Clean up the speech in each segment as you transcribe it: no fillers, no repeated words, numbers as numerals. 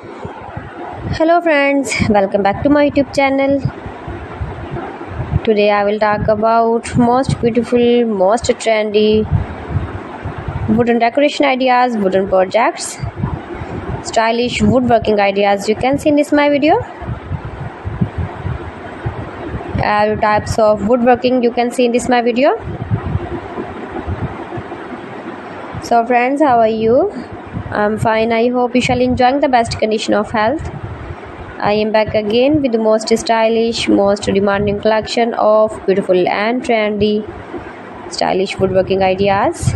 Hello friends, welcome back to my YouTube channel. Today I will talk about most beautiful, most trendy wooden decoration ideas, wooden projects, stylish woodworking ideas you can see in this my video. All types of woodworking you can see in this my video. So friends, how are you? I'm fine. I hope you shall enjoying the best condition of health. I am back again with the most stylish, most demanding collection of beautiful and trendy stylish woodworking ideas.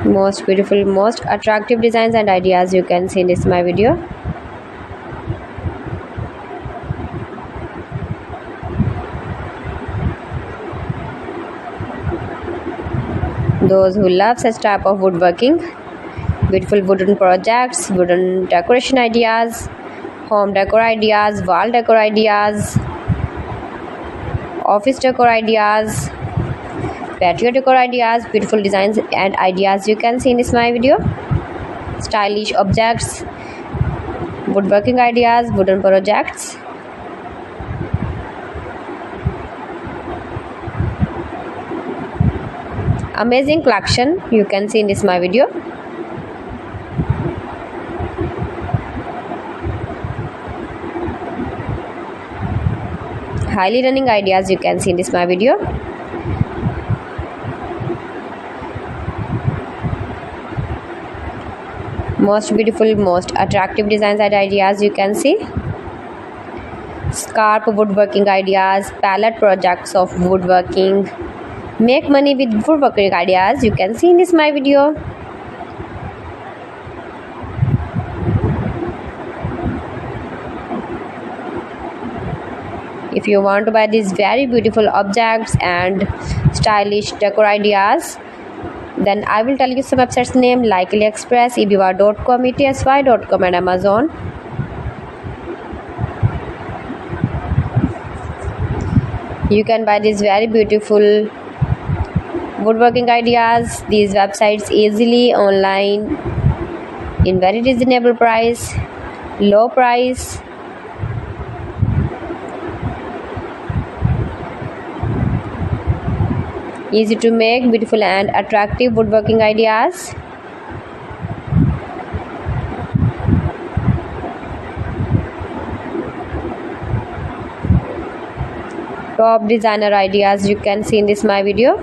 Most beautiful, most attractive designs and ideas you can see in this my video. Those who love such type of woodworking, beautiful wooden projects, wooden decoration ideas, home decor ideas, wall decor ideas, office decor ideas, patio decor ideas, beautiful designs and ideas you can see in this my video. Stylish objects, woodworking ideas, wooden projects. Amazing collection you can see in this my video. Highly running ideas you can see in this my video. Most beautiful, most attractive designs and ideas you can see. Scarp woodworking ideas, palette projects of woodworking. Make money with woodworking ideas you can see in this my video. If you want to buy these very beautiful objects and stylish decor ideas, then I will tell you some websites name like AliExpress, eBay.com, ETSY.com and Amazon. You can buy these very beautiful woodworking ideas, these websites easily online in very reasonable price, low price. Easy to make, beautiful and attractive woodworking ideas. Top designer ideas you can see in this my video.